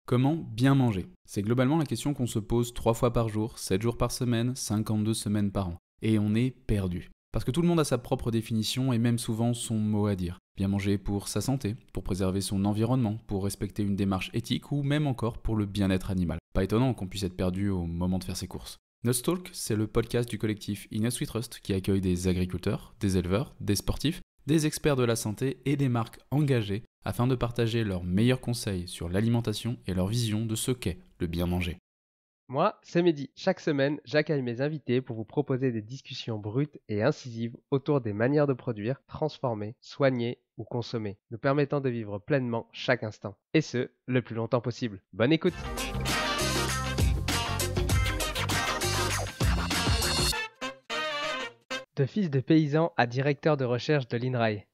Comment bien manger? C'est globalement la question qu'on se pose 3 fois par jour, 7 jours par semaine, 52 semaines par an. Et on est perdu. Parce que tout le monde a sa propre définition et même souvent son mot à dire. Bien manger pour sa santé, pour préserver son environnement, pour respecter une démarche éthique ou même encore pour le bien-être animal. Pas étonnant qu'on puisse être perdu au moment de faire ses courses. Nutstalk, c'est le podcast du collectif Innes We Trust qui accueille des agriculteurs, des éleveurs, des sportifs, des experts de la santé et des marques engagées afin de partager leurs meilleurs conseils sur l'alimentation et leur vision de ce qu'est le bien manger. Moi, c'est Mehdi. Chaque semaine, j'accueille mes invités pour vous proposer des discussions brutes et incisives autour des manières de produire, transformer, soigner ou consommer, nous permettant de vivre pleinement chaque instant. Et ce, le plus longtemps possible. Bonne écoute! De fils de paysan à directeur de recherche de l'INRAE,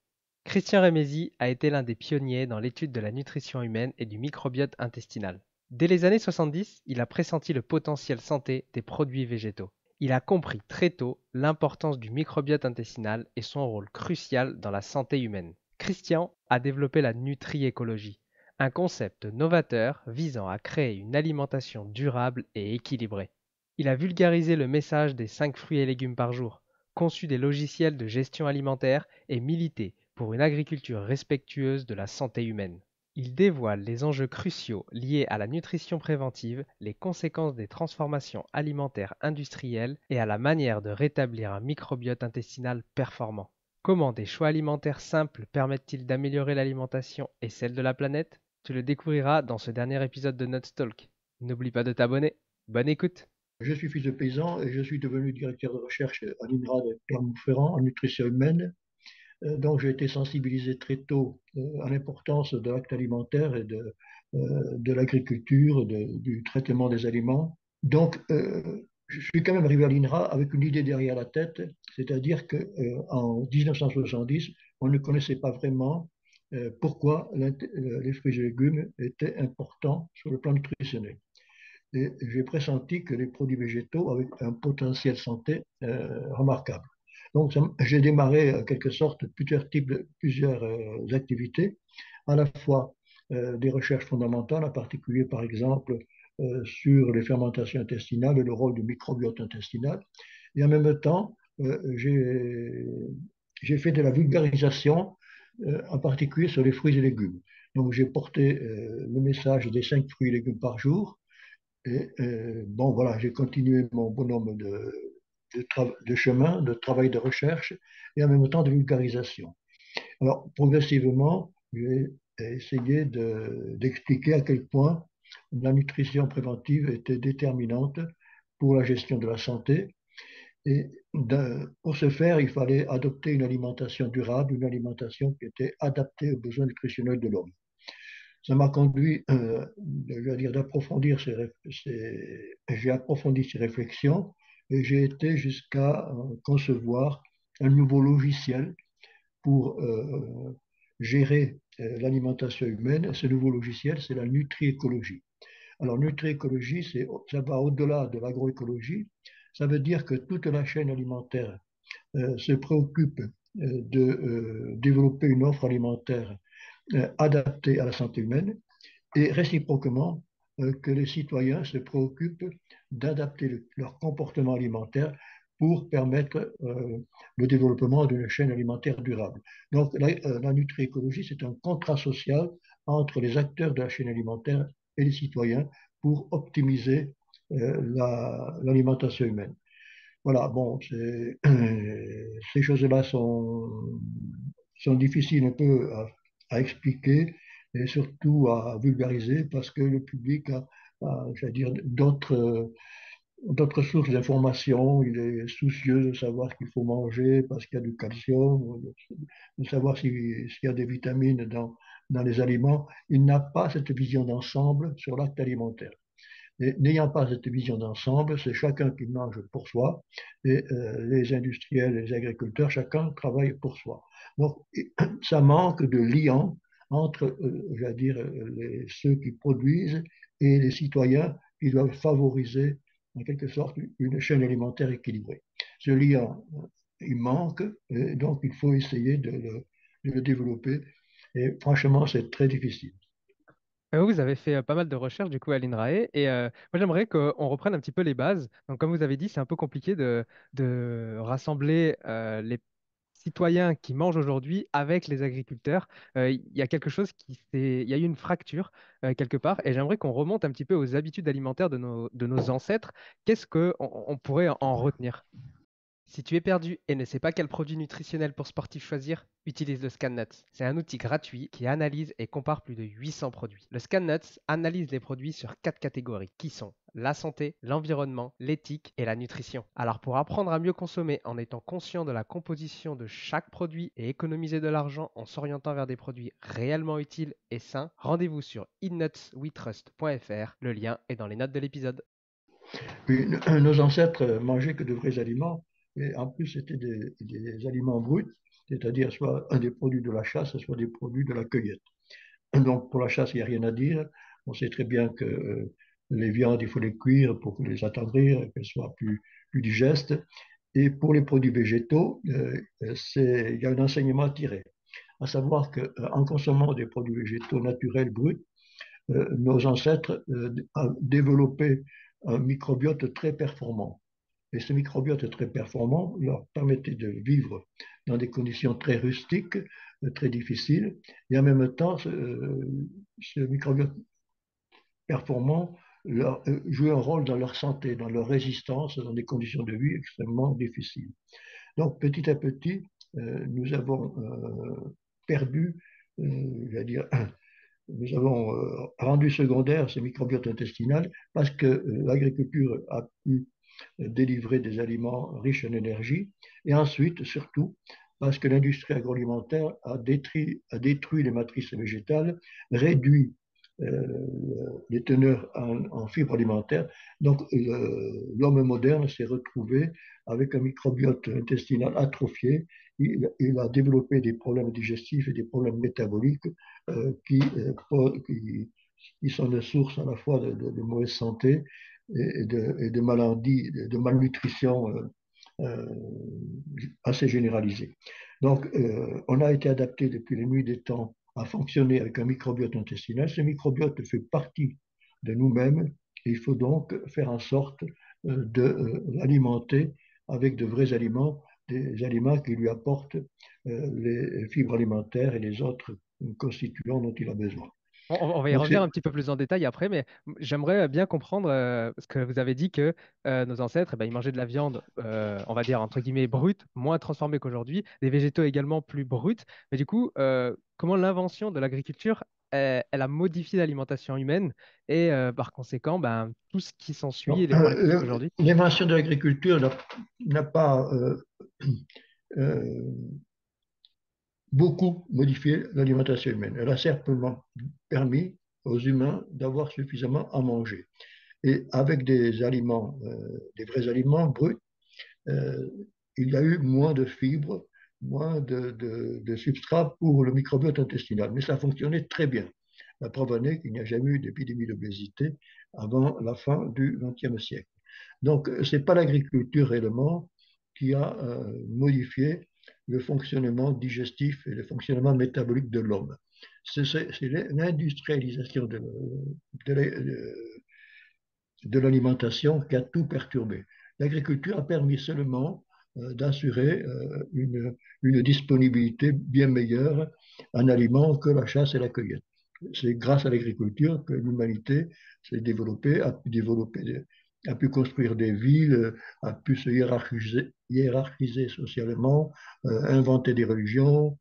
Christian Rémézy a été l'un des pionniers dans l'étude de la nutrition humaine et du microbiote intestinal. Dès les années 70, il a pressenti le potentiel santé des produits végétaux. Il a compris très tôt l'importance du microbiote intestinal et son rôle crucial dans la santé humaine. Christian a développé la nutriécologie, un concept novateur visant à créer une alimentation durable et équilibrée. Il a vulgarisé le message des 5 fruits et légumes par jour, conçu des logiciels de gestion alimentaire et milité pour une agriculture respectueuse de la santé humaine. Il dévoile les enjeux cruciaux liés à la nutrition préventive, les conséquences des transformations alimentaires industrielles et à la manière de rétablir un microbiote intestinal performant. Comment des choix alimentaires simples permettent-ils d'améliorer l'alimentation et celle de la planète? Tu le découvriras dans ce dernier épisode de Nutstalk. N'oublie pas de t'abonner. Bonne écoute! Je suis fils de paysan et je suis devenu directeur de recherche à l'INRA de Clermont-Ferrand en nutrition humaine. Donc j'ai été sensibilisé très tôt à l'importance de l'acte alimentaire et de l'agriculture, du traitement des aliments. Donc je suis quand même arrivé à l'INRA avec une idée derrière la tête, c'est-à-dire qu'en 1970, on ne connaissait pas vraiment pourquoi les fruits et légumes étaient importants sur le plan nutritionnel. Et j'ai pressenti que les produits végétaux avaient un potentiel santé remarquable. Donc, j'ai démarré en quelque sorte plusieurs activités, à la fois des recherches fondamentales, en particulier par exemple sur les fermentations intestinales et le rôle du microbiote intestinal. Et en même temps, j'ai fait de la vulgarisation, en particulier sur les fruits et légumes. Donc, j'ai porté le message des 5 fruits et légumes par jour. Et bon, voilà, j'ai continué mon bonhomme de chemin, de travail de recherche et en même temps de vulgarisation. Alors, progressivement, j'ai essayé d'expliquer à quel point la nutrition préventive était déterminante pour la gestion de la santé. Et pour ce faire, il fallait adopter une alimentation durable, une alimentation qui était adaptée aux besoins nutritionnels de l'homme. Ça m'a conduit, je veux dire, j'ai approfondi ces réflexions et j'ai été jusqu'à concevoir un nouveau logiciel pour gérer l'alimentation humaine. Ce nouveau logiciel, c'est la nutriécologie. Alors, nutriécologie, ça va au-delà de l'agroécologie. Ça veut dire que toute la chaîne alimentaire se préoccupe de développer une offre alimentaire adaptée à la santé humaine et réciproquement que les citoyens se préoccupent d'adapter leur comportement alimentaire pour permettre le développement d'une chaîne alimentaire durable. Donc la nutriécologie, c'est un contrat social entre les acteurs de la chaîne alimentaire et les citoyens pour optimiser l'alimentation humaine. Voilà, bon, ces choses-là sont difficiles un peu à expliquer et surtout à vulgariser parce que le public a, j'allais dire, d'autres sources d'informations. Il est soucieux de savoir qu'il faut manger parce qu'il y a du calcium, de savoir s'il y a des vitamines dans les aliments. Il n'a pas cette vision d'ensemble sur l'acte alimentaire. Et n'ayant pas cette vision d'ensemble, c'est chacun qui mange pour soi et les industriels et les agriculteurs, chacun travaille pour soi. Donc, ça manque de lien entre, j'allais dire, ceux qui produisent et les citoyens qui doivent favoriser, en quelque sorte, une chaîne alimentaire équilibrée. Ce lien, il manque, et donc il faut essayer de le développer. Et franchement, c'est très difficile. Vous avez fait pas mal de recherches du coup à l'INRAE et moi j'aimerais qu'on reprenne un petit peu les bases. Donc comme vous avez dit, c'est un peu compliqué de rassembler les citoyens qui mangent aujourd'hui avec les agriculteurs. Il y a quelque chose il y a eu une fracture quelque part et j'aimerais qu'on remonte un petit peu aux habitudes alimentaires de nos ancêtres. Qu'est-ce qu'on pourrait en retenir? Si tu es perdu et ne sais pas quel produit nutritionnel pour sportif choisir, utilise le ScanNuts. C'est un outil gratuit qui analyse et compare plus de 800 produits. Le ScanNuts analyse les produits sur 4 catégories qui sont la santé, l'environnement, l'éthique et la nutrition. Alors pour apprendre à mieux consommer en étant conscient de la composition de chaque produit et économiser de l'argent en s'orientant vers des produits réellement utiles et sains, rendez-vous sur eatnutswetrust.fr. Le lien est dans les notes de l'épisode. Puis, nos ancêtres mangeaient que de vrais aliments, et en plus c'était des aliments bruts, c'est-à-dire soit des produits de la chasse, soit des produits de la cueillette. Donc pour la chasse, il n'y a rien à dire. On sait très bien que les viandes, il faut les cuire pour les attendrir, qu'elles soient plus digestes. Et pour les produits végétaux, il y a un enseignement à tirer, à savoir qu'en consommant des produits végétaux naturels bruts, nos ancêtres ont développé un microbiote très performant. Et ce microbiote très performant leur permettait de vivre dans des conditions très rustiques, très difficiles, et en même temps, ce microbiote performant jouait un rôle dans leur santé, dans leur résistance, dans des conditions de vie extrêmement difficiles. Donc petit à petit, nous avons perdu, dire, nous avons rendu secondaire ce microbiote intestinal parce que l'agriculture a pu délivrer des aliments riches en énergie et ensuite, surtout, parce que l'industrie agroalimentaire a détruit les matrices végétales, réduit euh, les teneurs en fibres alimentaires. Donc, l'homme moderne s'est retrouvé avec un microbiote intestinal atrophié. Il a développé des problèmes digestifs et des problèmes métaboliques qui sont des sources à la fois de mauvaise santé et de maladies, de malnutrition euh, assez généralisée. Donc, on a été adapté depuis les nuits des temps à fonctionner avec un microbiote intestinal. Ce microbiote fait partie de nous-mêmes et il faut donc faire en sorte de l'alimenter avec de vrais aliments, des aliments qui lui apportent les fibres alimentaires et les autres constituants dont il a besoin. On va y Donc, revenir c'est un petit peu plus en détail après, mais j'aimerais bien comprendre, parce que vous avez dit que nos ancêtres, eh ben, ils mangeaient de la viande, on va dire, entre guillemets, brute, moins transformée qu'aujourd'hui, des végétaux également plus bruts. Mais du coup, comment l'invention de l'agriculture, elle a modifié l'alimentation humaine et par conséquent, ben, tout ce qui s'ensuit et bon, les problématiques aujourd'hui? l'invention de l'agriculture n'a pas euh, beaucoup modifié l'alimentation humaine. Elle a simplement permis aux humains d'avoir suffisamment à manger. Et avec des aliments, des vrais aliments bruts, euh, il y a eu moins de fibres, moins de substrat pour le microbiote intestinal. Mais ça fonctionnait très bien. La preuve en est qu'il n'y a jamais eu d'épidémie d'obésité avant la fin du XXe siècle. Donc, ce n'est pas l'agriculture réellement qui a modifié le fonctionnement digestif et le fonctionnement métabolique de l'homme. C'est l'industrialisation de l'alimentation qui a tout perturbé. L'agriculture a permis seulement d'assurer une disponibilité bien meilleure en aliments que la chasse et la cueillette. C'est grâce à l'agriculture que l'humanité s'est développée, a pu construire des villes, a pu se hiérarchiser socialement, inventer des religions,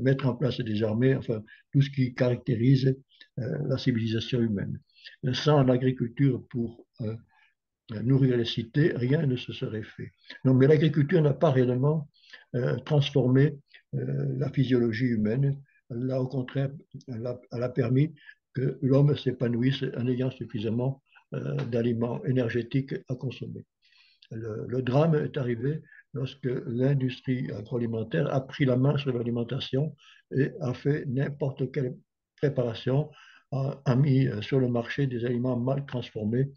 mettre en place des armées, enfin tout ce qui caractérise la civilisation humaine. Sans l'agriculture pour nourrir les cités, rien ne se serait fait. Non, mais l'agriculture n'a pas réellement transformé la physiologie humaine. Là, au contraire, elle a permis que l'homme s'épanouisse en ayant suffisamment d'aliments énergétiques à consommer. Le drame est arrivé lorsque l'industrie agroalimentaire a pris la main sur l'alimentation et a fait n'importe quelle préparation, a mis sur le marché des aliments mal transformés.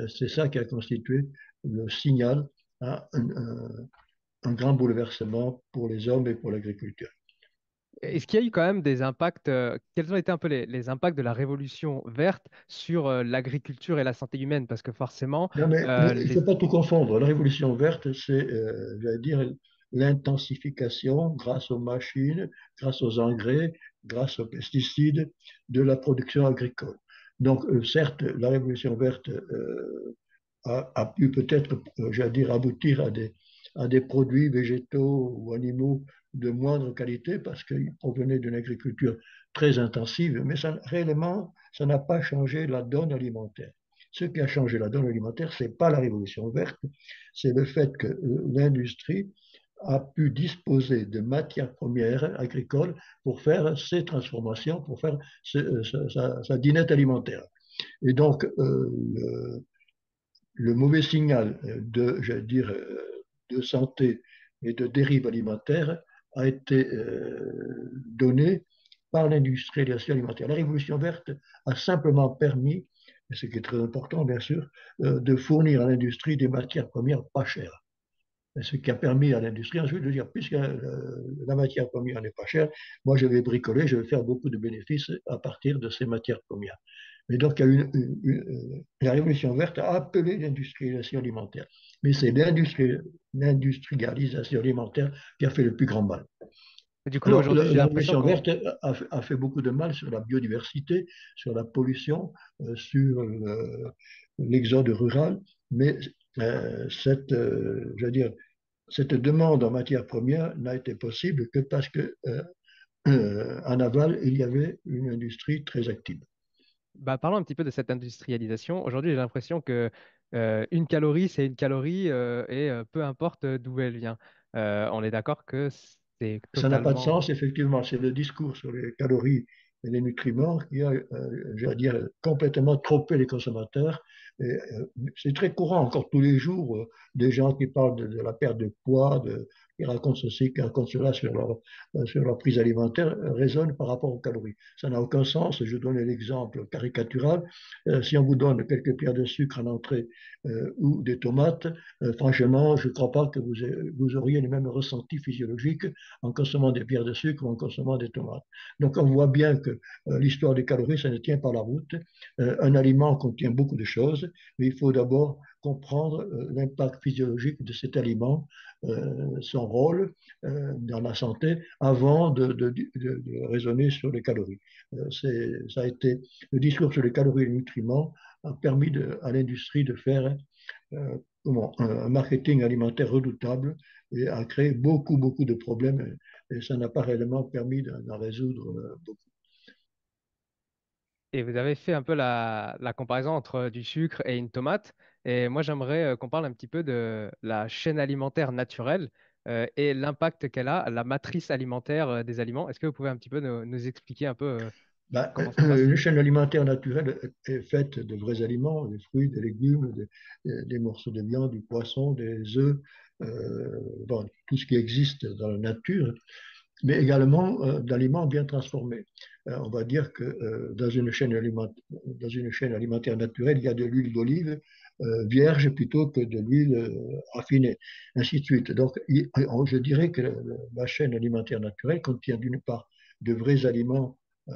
C'est ça qui a constitué le signal à un grand bouleversement pour les hommes et pour l'agriculture. Est-ce qu'il y a eu quand même des impacts, quels ont été un peu les impacts de la révolution verte sur l'agriculture et la santé humaine? Parce que forcément, Non, mais il ne les... faut pas tout confondre. La révolution verte, c'est, j'allais dire, l'intensification grâce aux machines, grâce aux engrais, grâce aux pesticides de la production agricole. Donc, certes, la révolution verte a pu peut-être, j'allais dire, aboutir à des produits végétaux ou animaux de moindre qualité parce qu'ils provenaient d'une agriculture très intensive, mais ça, réellement, ça n'a pas changé la donne alimentaire. Ce qui a changé la donne alimentaire, ce n'est pas la révolution verte, c'est le fait que l'industrie a pu disposer de matières premières agricoles pour faire ses transformations, pour faire sa dinette alimentaire. Et donc, le mauvais signal de santé et de dérive alimentaire a été donné par l'industrialisation alimentaire. La révolution verte a simplement permis, et ce qui est très important bien sûr, de fournir à l'industrie des matières premières pas chères. Ce qui a permis à l'industrie ensuite de dire, puisque la matière première n'est pas chère, moi je vais bricoler, je vais faire beaucoup de bénéfices à partir de ces matières premières. Et donc, il y a la révolution verte a appelé l'industrialisation alimentaire. Mais c'est l'industrialisation alimentaire qui a fait le plus grand mal. Du coup, Alors, aujourd'hui, j'ai la l'impression révolution qu'on... verte a fait beaucoup de mal sur la biodiversité, sur la pollution, sur l'exode rural, mais je veux dire, cette demande en matière première n'a été possible que parce que en aval, il y avait une industrie très active. Bah, parlons un petit peu de cette industrialisation. Aujourd'hui, j'ai l'impression que une calorie, c'est une calorie et peu importe d'où elle vient. On est d'accord que c'est Ça n'a pas de totalement... sens, effectivement. C'est le discours sur les calories et les nutriments qui a, je veux dire, complètement trompé les consommateurs. C'est très courant encore tous les jours, des gens qui parlent de la perte de poids, qui racontent ceci, qui racontent cela sur leur prise alimentaire, raisonnent par rapport aux calories. Ça n'a aucun sens. Je donne l'exemple caricatural. Si on vous donne quelques pierres de sucre en entrée ou des tomates, franchement, je ne crois pas que vous auriez les mêmes ressentis physiologiques en consommant des pierres de sucre ou en consommant des tomates. Donc on voit bien que l'histoire des calories, ça ne tient pas la route. Un aliment contient beaucoup de choses, mais il faut d'abord comprendre l'impact physiologique de cet aliment, son rôle dans la santé, avant de raisonner sur les calories. Ça a été le discours sur les calories et les nutriments a permis à l'industrie de faire un marketing alimentaire redoutable et a créé beaucoup de problèmes et ça n'a pas réellement permis d'en résoudre beaucoup. Et vous avez fait un peu la comparaison entre du sucre et une tomate. Et moi, j'aimerais qu'on parle un petit peu de la chaîne alimentaire naturelle et l'impact qu'elle a, la matrice alimentaire des aliments. Est-ce que vous pouvez un petit peu nous expliquer un peu Ben, comment ça se passe? une chaîne alimentaire naturelle est faite de vrais aliments, des fruits, des légumes, des morceaux de viande, du poisson, des œufs, bon, tout ce qui existe dans la nature, mais également d'aliments bien transformés. On va dire que dans une chaîne alimentaire naturelle, il y a de l'huile d'olive vierge plutôt que de l'huile raffinée, ainsi de suite. Donc, je dirais que la chaîne alimentaire naturelle contient d'une part de vrais aliments euh,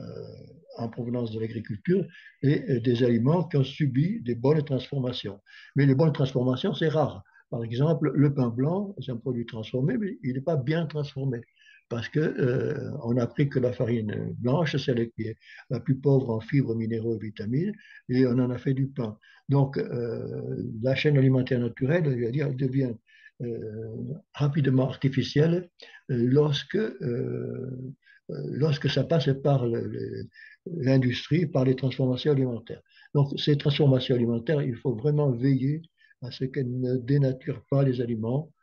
en provenance de l'agriculture et des aliments qui ont subi des bonnes transformations. Mais les bonnes transformations, c'est rare. Par exemple, le pain blanc, c'est un produit transformé, mais il n'est pas bien transformé parce que on a appris que la farine blanche, c'est celle qui est la plus pauvre en fibres, minéraux et vitamines, et on en a fait du pain. Donc, la chaîne alimentaire naturelle, je veux dire, elle devient rapidement artificielle lorsque ça passe par l'industrie, par les transformations alimentaires. Donc, ces transformations alimentaires, il faut vraiment veiller à ce qu'elles ne dénaturent pas les aliments,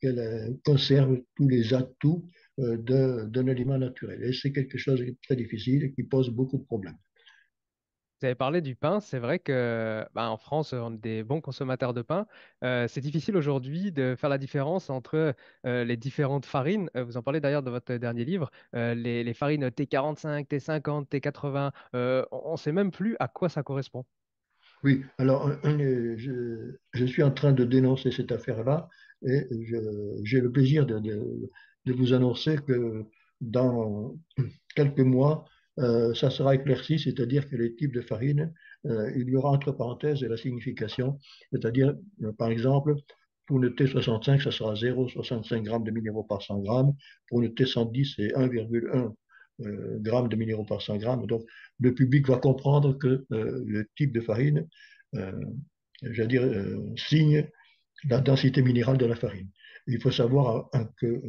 qu'elles conservent tous les atouts d'un aliment naturel. Et c'est quelque chose de très difficile et qui pose beaucoup de problèmes. Vous avez parlé du pain, c'est vrai que bah, en France, on est des bons consommateurs de pain. C'est difficile aujourd'hui de faire la différence entre les différentes farines. Vous en parlez d'ailleurs dans votre dernier livre, les farines T45, T50, T80. On ne sait même plus à quoi ça correspond. Oui, alors je suis en train de dénoncer cette affaire-là et j'ai le plaisir de vous annoncer que dans quelques mois, ça sera éclairci, c'est-à-dire que les types de farine, il y aura entre parenthèses la signification, c'est-à-dire, par exemple, pour une T65, ça sera 0,65 g de minéraux par 100 grammes. Pour une T110, c'est 1,1 g de minéraux par 100 grammes. Donc, le public va comprendre que le type de farine, euh, j'allais dire, signe la densité minérale de la farine. Il faut savoir que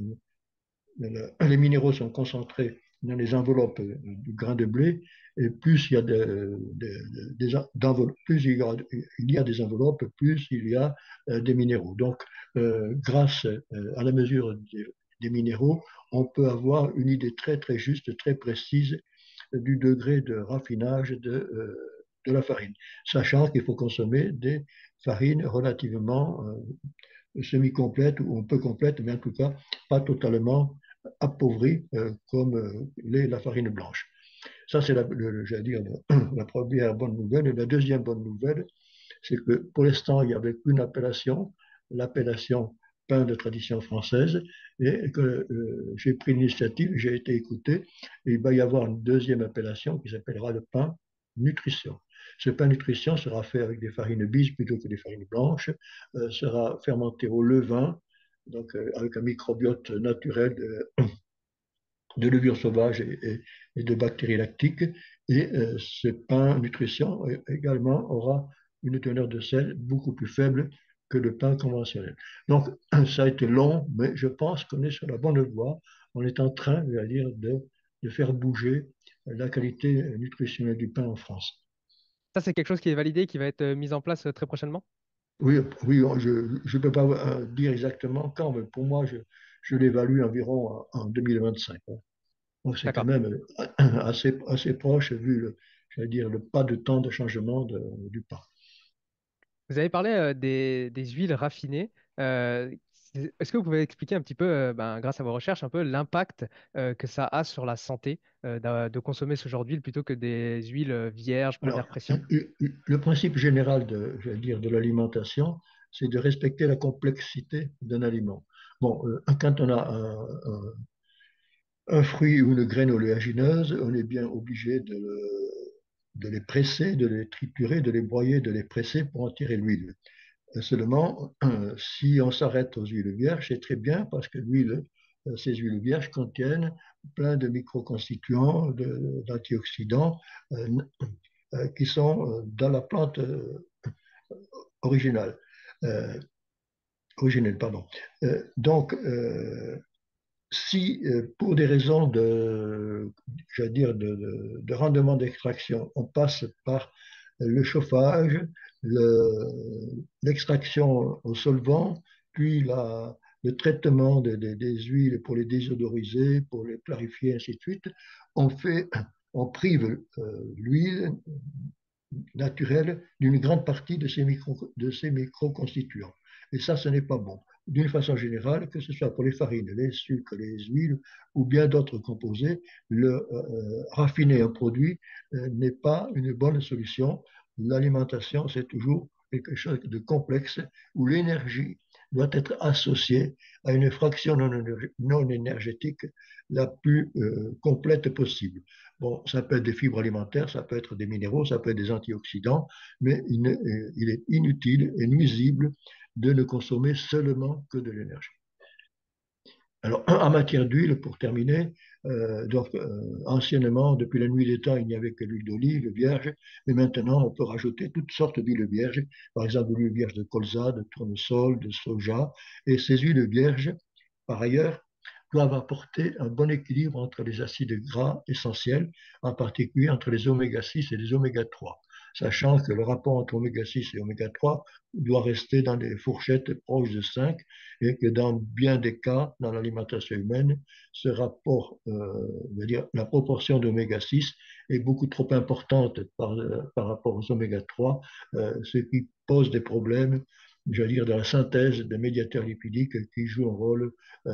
les minéraux sont concentrés dans les enveloppes du grain de blé, et plus il y a plus il y a des enveloppes, plus il y a des minéraux. Donc, grâce à la mesure des minéraux, on peut avoir une idée très très juste, très précise du degré de raffinage de la farine, sachant qu'il faut consommer des farines relativement semi-complète ou un peu complète, mais en tout cas pas totalement appauvrie comme la farine blanche. Ça, c'est j'allais dire, la première bonne nouvelle. Et la deuxième bonne nouvelle, c'est que pour l'instant, il n'y avait qu'une appellation, l'appellation pain de tradition française, et que j'ai pris l'initiative, j'ai été écouté, et il va y avoir une deuxième appellation qui s'appellera le pain nutrition. Ce pain nutrition sera fait avec des farines bises plutôt que des farines blanches, sera fermenté au levain, donc avec un microbiote naturel de levure sauvage et de bactéries lactiques. Et ce pain nutrition également aura une teneur de sel beaucoup plus faible que le pain conventionnel. Donc, ça a été long, mais je pense qu'on est sur la bonne voie. On est en train, je vais dire, de faire bouger la qualité nutritionnelle du pain en France. Ça, c'est quelque chose qui est validé, qui va être mis en place très prochainement? Oui, oui, je ne peux pas dire exactement quand, mais pour moi, je l'évalue environ en 2025. Donc, c'est quand D'accord. même assez proche vu j'allais dire, le pas de temps de changement du pas. Vous avez parlé des huiles raffinées. Est-ce que vous pouvez expliquer un petit peu, grâce à vos recherches, un peu l'impact que ça a sur la santé de consommer ce genre d'huile plutôt que des huiles vierges, Alors, première pression? le principe général j'allais dire, de l'alimentation, c'est de respecter la complexité d'un aliment. Bon, quand on a un fruit ou une graine oléagineuse, on est bien obligé de les presser, de les triturer, de les broyer, de les presser pour en tirer l'huile. Seulement, si on s'arrête aux huiles vierges, c'est très bien parce que ces huiles vierges contiennent plein de microconstituants, d'antioxydants qui sont dans la plante originale. Euh, originelle, pardon. Donc, si pour des raisons j'allais dire de rendement d'extraction, on passe par le chauffage, l'extraction au solvant, puis le traitement des huiles pour les désodoriser, pour les clarifier, ainsi de suite, on fait, on prive l'huile naturelle d'une grande partie de ces micro-constituants. Et ça, ce n'est pas bon. D'une façon générale, que ce soit pour les farines, les sucres, les huiles ou bien d'autres composés, raffiner un produit n'est pas une bonne solution. L'alimentation, c'est toujours quelque chose de complexe où l'énergie doit être associée à une fraction non énergétique la plus complète possible. Bon, ça peut être des fibres alimentaires, ça peut être des minéraux, ça peut être des antioxydants, mais il est inutile et nuisible de ne consommer seulement que de l'énergie. Alors, en matière d'huile, pour terminer, anciennement, depuis la nuit des temps, il n'y avait que l'huile d'olive vierge, mais maintenant, on peut rajouter toutes sortes d'huiles vierges, par exemple l'huile vierge de colza, de tournesol, de soja, et ces huiles vierges, par ailleurs, doivent apporter un bon équilibre entre les acides gras essentiels, en particulier entre les oméga 6 et les oméga 3, sachant que le rapport entre oméga 6 et oméga 3 doit rester dans des fourchettes proches de 5 et que dans bien des cas, dans l'alimentation humaine, ce rapport, dire, la proportion d'oméga 6 est beaucoup trop importante par rapport aux oméga 3, ce qui pose des problèmes, j'allais dire, dans la synthèse des médiateurs lipidiques qui jouent un rôle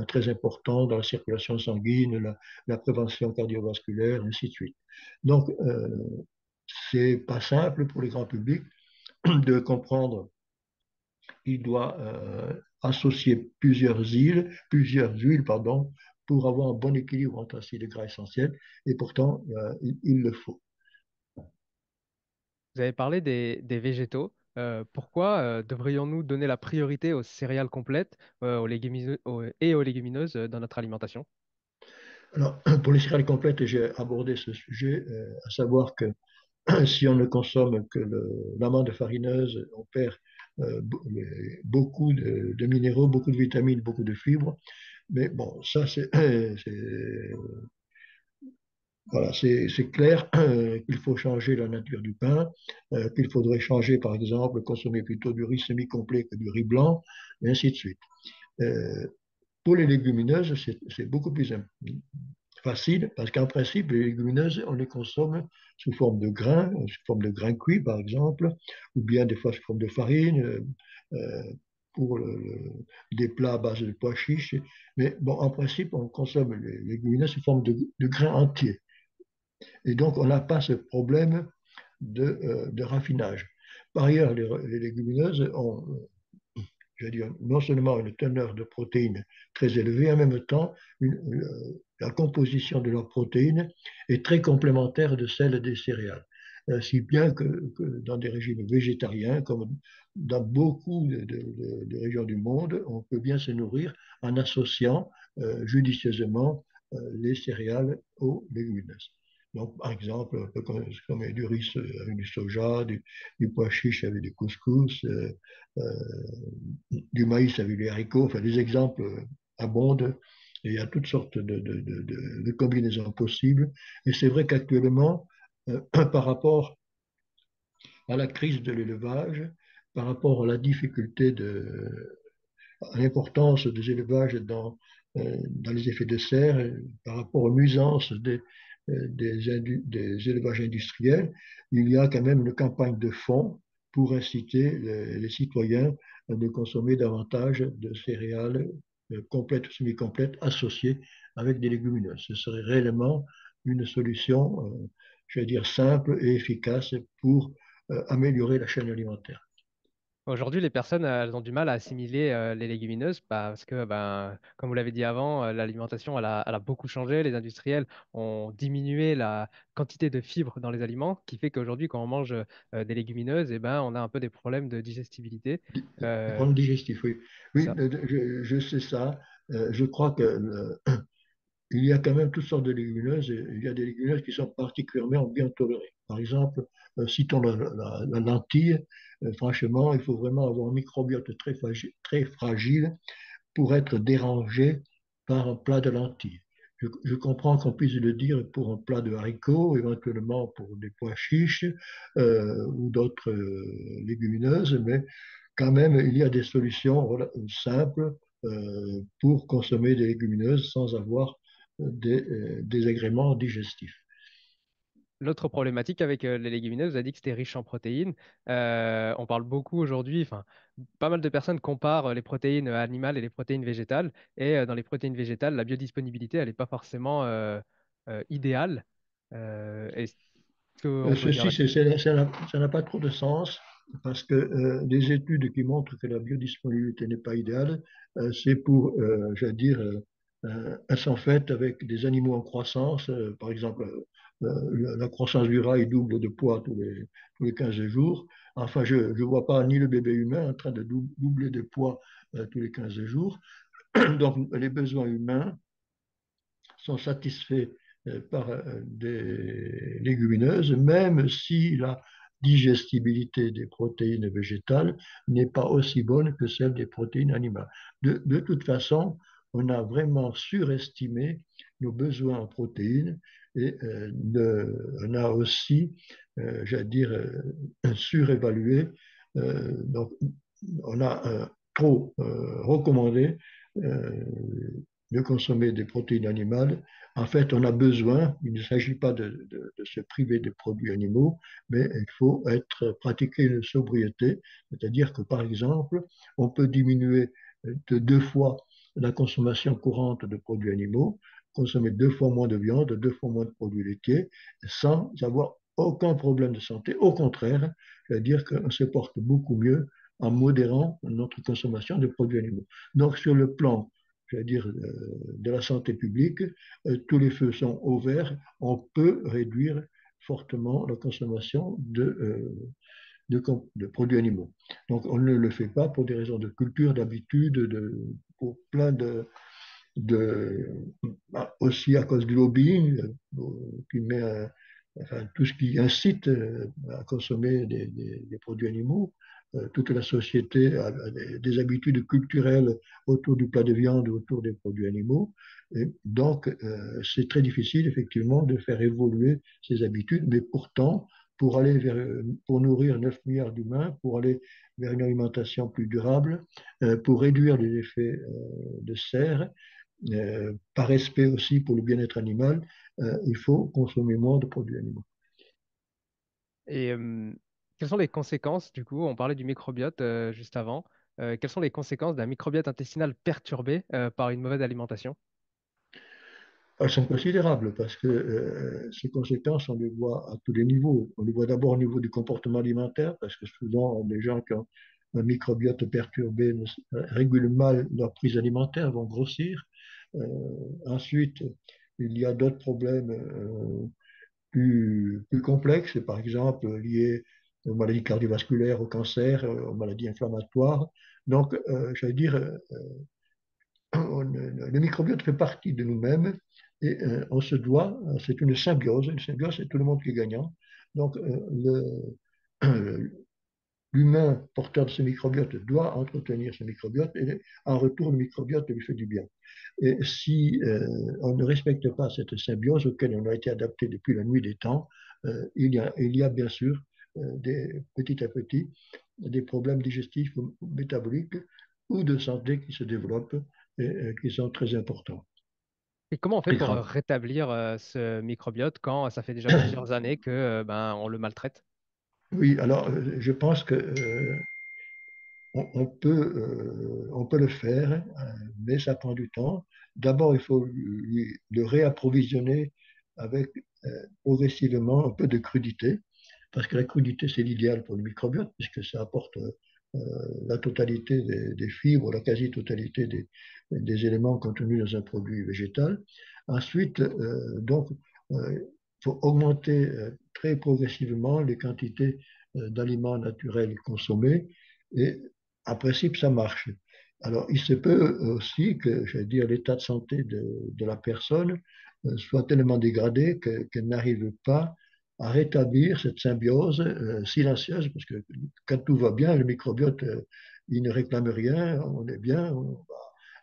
très important dans la circulation sanguine, la prévention cardiovasculaire, ainsi de suite. Donc, c'est pas simple pour les grands publics de comprendre qu'il doit associer plusieurs huiles, pardon, pour avoir un bon équilibre entre acides gras essentiels, et pourtant, il le faut. Vous avez parlé des végétaux. Pourquoi devrions-nous donner la priorité aux céréales complètes et aux légumineuses dans notre alimentation? Alors, pour les céréales complètes, j'ai abordé ce sujet, à savoir que si on ne consomme que l'amande farineuse, on perd beaucoup de minéraux, beaucoup de vitamines, beaucoup de fibres. Mais bon, ça, voilà, c'est clair qu'il faut changer la nature du pain, qu'il faudrait changer, par exemple, consommer plutôt du riz semi-complet que du riz blanc, et ainsi de suite. Euh, pour les légumineuses, c'est beaucoup plus facile, parce qu'en principe, les légumineuses, on les consomme sous forme de grains, sous forme de grains cuits, par exemple, ou bien des fois sous forme de farine, euh, pour des plats à base de pois chiches. Mais bon, en principe, on consomme les légumineuses sous forme de grains entiers. Et donc, on n'a pas ce problème de raffinage. Par ailleurs, les légumineuses ont, je veux dire, non seulement une teneur de protéines très élevée, en même temps, la composition de leurs protéines est très complémentaire de celle des céréales. Si bien que dans des régimes végétariens, comme dans beaucoup de régions du monde, on peut bien se nourrir en associant judicieusement les céréales aux légumineuses. Donc, par exemple, un peu comme du riz avec du soja, du pois chiche avec du couscous, euh, du maïs avec les haricots, enfin des exemples abondent. Et il y a toutes sortes de combinaisons possibles. Et c'est vrai qu'actuellement, par rapport à la crise de l'élevage, par rapport à la difficulté à l'importance des élevages dans les effets de serre, par rapport aux nuisances des élevages industriels, il y a quand même une campagne de fonds pour inciter les citoyens à de consommer davantage de céréales complètes ou semi-complètes associées avec des légumineuses. Ce serait réellement une solution, je vais dire, simple et efficace pour améliorer la chaîne alimentaire. Aujourd'hui, les personnes, elles ont du mal à assimiler les légumineuses parce que, ben, comme vous l'avez dit avant, l'alimentation, elle a beaucoup changé. Les industriels ont diminué la quantité de fibres dans les aliments, qui fait qu'aujourd'hui, quand on mange des légumineuses, eh ben, on a un peu des problèmes de digestibilité. Des Euh, problèmes digestifs, oui. c'est Oui, ça. je sais ça. Je crois que il y a quand même toutes sortes de légumineuses. Et il y a des légumineuses qui sont particulièrement bien tolérées. Par exemple, citons la lentille. Franchement, il faut vraiment avoir un microbiote très fragile pour être dérangé par un plat de lentilles. Je comprends qu'on puisse le dire pour un plat de haricots, éventuellement pour des pois chiches ou d'autres légumineuses, mais quand même, il y a des solutions simples pour consommer des légumineuses sans avoir des désagréments digestifs. L'autre problématique avec les légumineuses, vous avez dit que c'était riche en protéines. On parle beaucoup aujourd'hui, enfin, pas mal de personnes comparent les protéines animales et les protéines végétales. Et dans les protéines végétales, la biodisponibilité, elle n'est pas forcément idéale. Est-ce qu'on peut dire Ceci, là-dessus? ça n'a pas trop de sens parce que des études qui montrent que la biodisponibilité n'est pas idéale, c'est pour, j'allais dire, elles sont faites avec des animaux en croissance. Par exemple, la croissance du rat, il double de poids tous les 15 jours. Enfin, je ne vois pas ni le bébé humain en train de doubler de poids tous les 15 jours. Donc, les besoins humains sont satisfaits par des légumineuses, même si la digestibilité des protéines végétales n'est pas aussi bonne que celle des protéines animales. De toute façon, on a vraiment surestimé nos besoins en protéines et on a aussi, j'allais dire, surévalué. Donc, on a trop recommandé euh, de consommer des protéines animales. En fait, on a besoin, il ne s'agit pas de se priver des produits animaux, mais il faut pratiquer une sobriété, c'est-à-dire que, par exemple, on peut diminuer de 2 fois la consommation courante de produits animaux, consommer 2 fois moins de viande, 2 fois moins de produits laitiers, sans avoir aucun problème de santé. Au contraire, c'est-à-dire qu'on se porte beaucoup mieux en modérant notre consommation de produits animaux. Donc, sur le plan j'allais dire, de la santé publique, tous les feux sont au vert, on peut réduire fortement la consommation de produits animaux. Donc on ne le fait pas pour des raisons de culture, d'habitude, pour plein de, aussi à cause du lobbying qui met enfin, tout ce qui incite à consommer des produits animaux. Toute la société a des habitudes culturelles autour du plat de viande, autour des produits animaux. Et donc, c'est très difficile, effectivement, de faire évoluer ces habitudes, mais pourtant, pour nourrir 9 milliards d'humains, pour aller vers une alimentation plus durable, pour réduire les effets de serre, par respect aussi pour le bien-être animal, il faut consommer moins de produits animaux. Et quelles sont les conséquences, du coup, on parlait du microbiote juste avant, quelles sont les conséquences d'un microbiote intestinal perturbé par une mauvaise alimentation? Elles sont considérables parce que ces conséquences, on les voit à tous les niveaux. On les voit d'abord au niveau du comportement alimentaire, parce que souvent, les gens qui ont un microbiote perturbé régulent mal leur prise alimentaire, vont grossir. Euh, Ensuite, il y a d'autres problèmes plus complexes, par exemple liés aux maladies cardiovasculaires, au cancer, aux maladies inflammatoires. Donc, j'allais dire, le microbiote fait partie de nous-mêmes et on se doit, c'est une symbiose, c'est tout le monde qui est gagnant. Donc, l'humain porteur de ce microbiote doit entretenir ce microbiote et en retour, le microbiote lui fait du bien. Et si on ne respecte pas cette symbiose auquel on a été adapté depuis la nuit des temps, il y a bien sûr petit à petit des problèmes digestifs ou métaboliques ou de santé qui se développent et qui sont très importants, Et comment on fait très pour graves. rétablir ce microbiote quand ça fait déjà plusieurs années que ben, on le maltraite? Oui, alors je pense que on peut le faire, mais ça prend du temps. D'abord, il faut le réapprovisionner avec progressivement un peu de crudité, parce que la crudité, c'est l'idéal pour le microbiote, puisque ça apporte la totalité des fibres, la quasi-totalité des éléments contenus dans un produit végétal. Ensuite, donc, il faut augmenter très progressivement les quantités d'aliments naturels consommés et en principe, ça marche. Alors, il se peut aussi que, je veux dire, l'état de santé de la personne soit tellement dégradé qu'elle n'arrive pas à rétablir cette symbiose silencieuse, parce que quand tout va bien, le microbiote, il ne réclame rien, on est bien,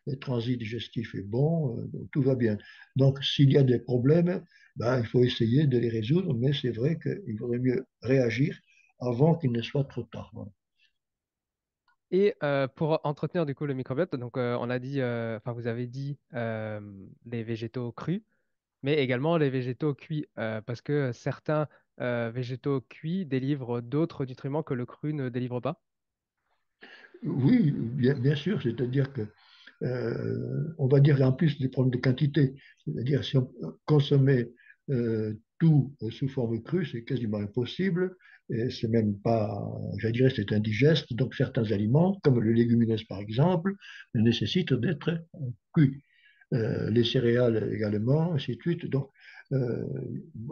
le transit digestif est bon, donc tout va bien. Donc, s'il y a des problèmes, ben, il faut essayer de les résoudre, mais c'est vrai qu'il vaudrait mieux réagir avant qu'il ne soit trop tard. Voilà. Et pour entretenir du coup le microbiote, donc on a dit, enfin vous avez dit les végétaux crus, mais également les végétaux cuits, parce que certains végétaux cuits délivrent d'autres nutriments que le cru ne délivre pas. Oui, bien sûr, c'est-à-dire que on va dire en plus des problèmes de quantité, c'est-à-dire si on consommait tout sous forme crue, c'est quasiment impossible, et c'est même pas, je dirais, c'est indigeste. Donc certains aliments, comme le légumineuse par exemple, nécessitent d'être cuits. Les céréales également, ainsi de suite. Donc euh,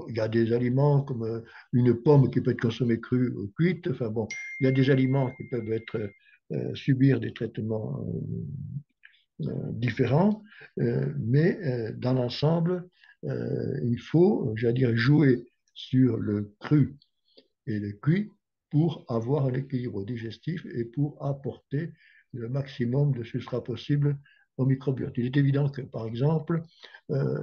il y a des aliments comme une pomme qui peut être consommée crue ou cuite. Enfin bon, il y a des aliments qui peuvent être subir des traitements différents, mais dans l'ensemble, il faut, j'allais dire, jouer sur le cru et le cuit pour avoir un équilibre digestif et pour apporter le maximum de ce sera possible au microbiote. Il est évident que, par exemple,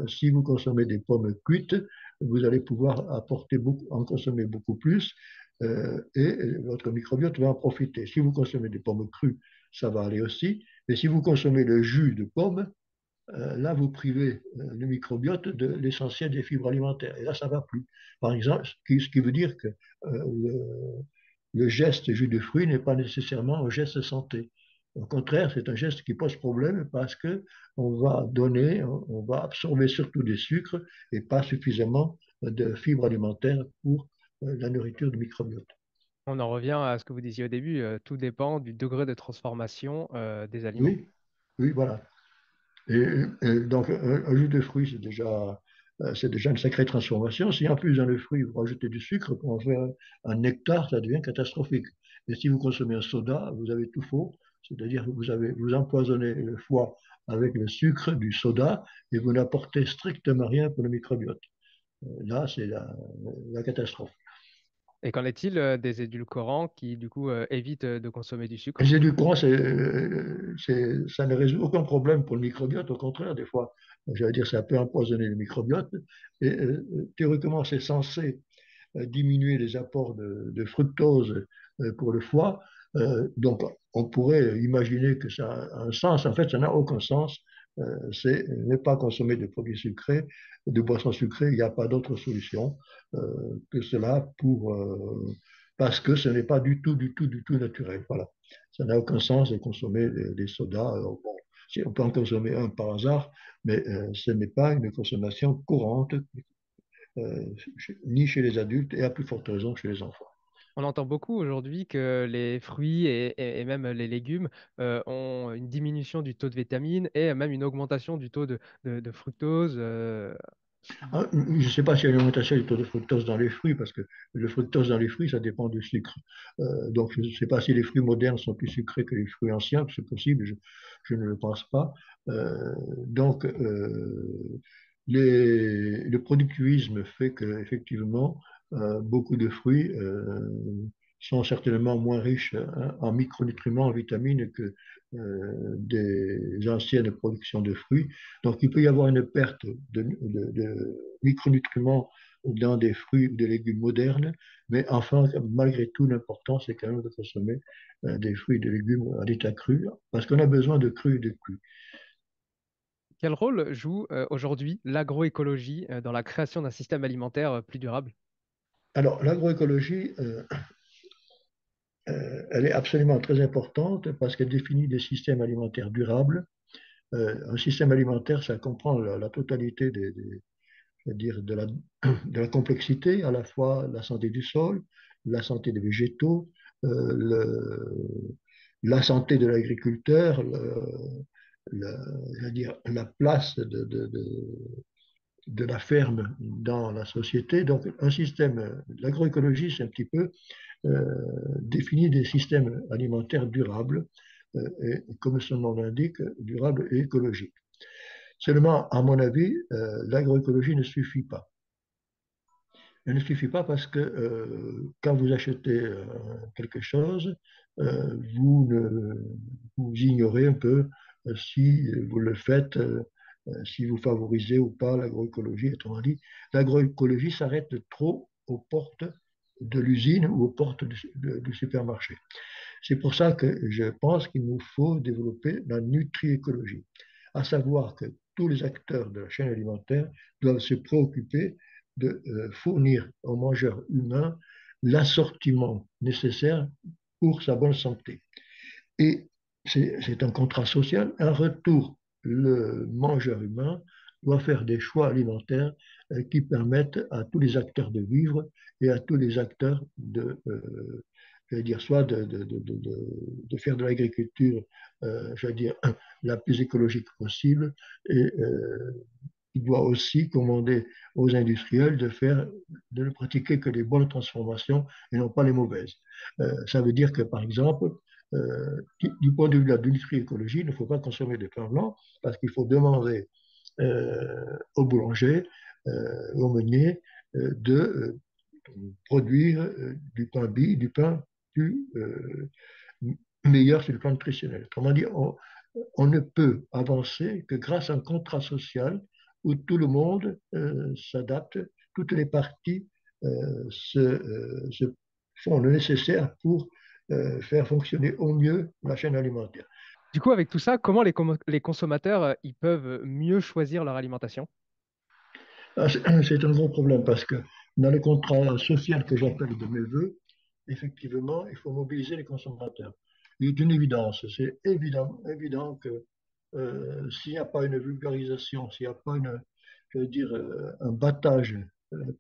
si vous consommez des pommes cuites, vous allez pouvoir en consommer beaucoup plus et votre microbiote va en profiter. Si vous consommez des pommes crues, ça va aller aussi. Mais si vous consommez le jus de pomme, là, vous privez le microbiote de l'essentiel des fibres alimentaires. Et là, ça ne va plus. Par exemple, ce qui veut dire que le geste jus de fruits n'est pas nécessairement un geste santé. Au contraire, c'est un geste qui pose problème parce que on va donner, on va absorber surtout des sucres et pas suffisamment de fibres alimentaires pour la nourriture du microbiote. On en revient à ce que vous disiez au début, tout dépend du degré de transformation des aliments. Oui, oui, voilà. Donc, un jus de fruits, c'est déjà une sacrée transformation. Si en plus dans le fruit, vous rajoutez du sucre pour en faire un nectar, ça devient catastrophique. Et si vous consommez un soda, vous avez tout faux. C'est-à-dire que vous empoisonnez le foie avec le sucre du soda et vous n'apportez strictement rien pour le microbiote. Là, c'est la catastrophe. Et qu'en est-il des édulcorants qui, du coup, évitent de consommer du sucre? Les édulcorants, ça ne résout aucun problème pour le microbiote. Au contraire, des fois, j'allais dire, ça peut empoisonner le microbiote. Et théoriquement, c'est censé diminuer les apports de fructose pour le foie. Donc, on pourrait imaginer que ça a un sens. En fait, ça n'a aucun sens. C'est ne pas consommer de produits sucrés, de boissons sucrées. Il n'y a pas d'autre solution que cela parce que ce n'est pas du tout naturel. Voilà. Ça n'a aucun sens de consommer des sodas. Bon, si on peut en consommer un par hasard, mais ce n'est pas une consommation courante ni chez les adultes et à plus forte raison chez les enfants. On entend beaucoup aujourd'hui que les fruits et même les légumes ont une diminution du taux de vitamines et même une augmentation du taux de fructose. Ah, je ne sais pas s'il y a une augmentation du taux de fructose dans les fruits, parce que le fructose dans les fruits, ça dépend du sucre. Donc, je ne sais pas si les fruits modernes sont plus sucrés que les fruits anciens, c'est possible, je ne le pense pas. Donc, le productivisme fait qu'effectivement, beaucoup de fruits sont certainement moins riches hein, en micronutriments, en vitamines que des anciennes productions de fruits. Donc, il peut y avoir une perte de micronutriments dans des fruits ou des légumes modernes, mais enfin, malgré tout, l'important, c'est quand même de consommer des fruits et des légumes à l'état cru, parce qu'on a besoin de cru et de cru. Quel rôle joue aujourd'hui l'agroécologie dans la création d'un système alimentaire plus durable? Alors, l'agroécologie, elle est absolument très importante parce qu'elle définit des systèmes alimentaires durables. Un système alimentaire, ça comprend la totalité c'est-à-dire de la complexité, à la fois la santé du sol, la santé des végétaux, la santé de l'agriculteur, la place de la ferme dans la société. Donc, un système, l'agroécologie, c'est un petit peu définir des systèmes alimentaires durables, et, comme son nom l'indique, durables et écologiques. Seulement, à mon avis, l'agroécologie ne suffit pas. Elle ne suffit pas parce que quand vous achetez quelque chose, vous ignorez un peu si vous le faites, si vous favorisez ou pas l'agroécologie. Autrement dit, l'agroécologie s'arrête trop aux portes de l'usine ou aux portes du supermarché. C'est pour ça que je pense qu'il nous faut développer la nutriécologie, à savoir que tous les acteurs de la chaîne alimentaire doivent se préoccuper de fournir aux mangeurs humains l'assortiment nécessaire pour sa bonne santé. Et c'est un contrat social. En retour, le mangeur humain doit faire des choix alimentaires qui permettent à tous les acteurs de vivre et à tous les acteurs je veux dire, soit de faire de l'agriculture, je veux dire, la plus écologique possible, et il doit aussi commander aux industriels de ne pratiquer que les bonnes transformations et non pas les mauvaises. Ça veut dire que, par exemple, du point de vue de la nutri-écologie, il ne faut pas consommer de pain blanc parce qu'il faut demander au boulanger, au meunier, de produire du pain du pain plus meilleur sur le plan nutritionnel. Autrement dit, on ne peut avancer que grâce à un contrat social où tout le monde s'adapte, toutes les parties se font le nécessaire pour faire fonctionner au mieux la chaîne alimentaire. Du coup, avec tout ça, comment les consommateurs ils peuvent mieux choisir leur alimentation? Ah, c'est un gros problème parce que dans le contrat social que j'appelle de mes voeux, effectivement, il faut mobiliser les consommateurs. Il est une évidence, c'est évident que s'il n'y a pas une vulgarisation, s'il n'y a pas je veux dire, un battage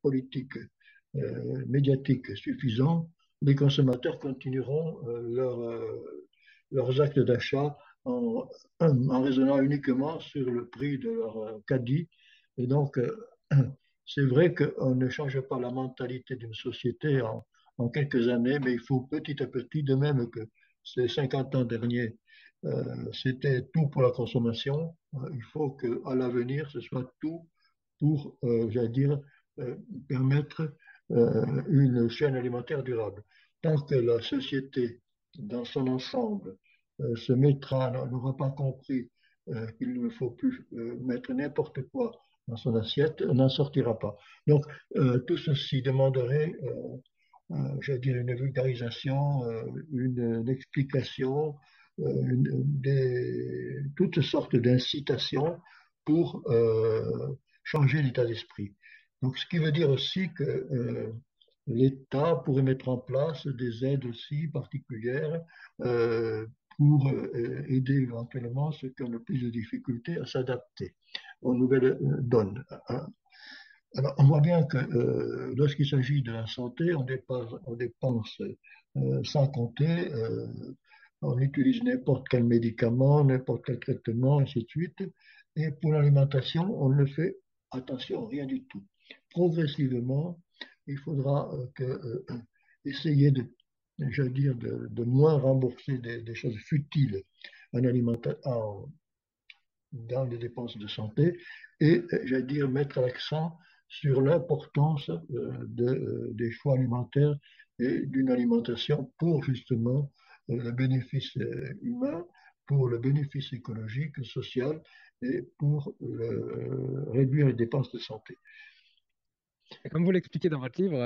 politique, médiatique suffisant, les consommateurs continueront leurs actes d'achat en, en raisonnant uniquement sur le prix de leur caddie. Et donc, c'est vrai qu'on ne change pas la mentalité d'une société en quelques années, mais il faut petit à petit, de même que ces 50 ans derniers, c'était tout pour la consommation, il faut qu'à l'avenir, ce soit tout pour, j'allais dire, euh, permettre une chaîne alimentaire durable. Tant que la société, dans son ensemble, n'aura pas compris qu'il ne faut plus mettre n'importe quoi dans son assiette, on n'en sortira pas. Donc, tout ceci demanderait, je veux dire, une vulgarisation, une explication, toutes sortes d'incitations pour changer l'état d'esprit. Donc, ce qui veut dire aussi que l'État pourrait mettre en place des aides aussi particulières pour aider éventuellement ceux qui ont le plus de difficultés à s'adapter aux nouvelles donnes. Alors, on voit bien que lorsqu'il s'agit de la santé, on dépense sans compter, on utilise n'importe quel médicament, n'importe quel traitement, ainsi de suite. Et pour l'alimentation, on ne fait attention, rien du tout. Progressivement, il faudra essayer je veux dire, de moins rembourser des choses futiles en dans les dépenses de santé et, j'allais dire, mettre l'accent sur l'importance des choix alimentaires et d'une alimentation pour justement le bénéfice humain, pour le bénéfice écologique, social et pour réduire les dépenses de santé. Et comme vous l'expliquez dans votre livre,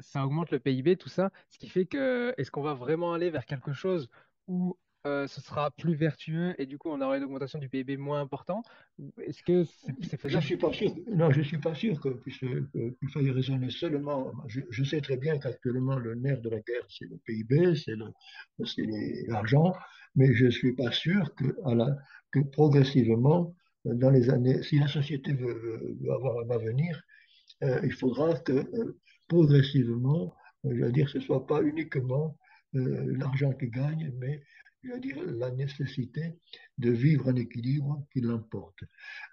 ça augmente le PIB, tout ça, ce qui fait que est-ce qu'on va vraiment aller vers quelque chose où ce sera plus vertueux et du coup on aura une augmentation du PIB moins important? Ou est-ce que c'est Je faisable? suis pas sûr, non, je suis pas sûr qu'il faille raisonner seulement. Je sais très bien qu'actuellement, le nerf de la guerre, c'est le PIB, l'argent, mais je suis pas sûr que progressivement, dans les années, si la société veut avoir un avenir, il faudra que progressivement, je veux dire, ce ne soit pas uniquement l'argent qui gagne, mais je veux dire, la nécessité de vivre en équilibre qui l'emporte.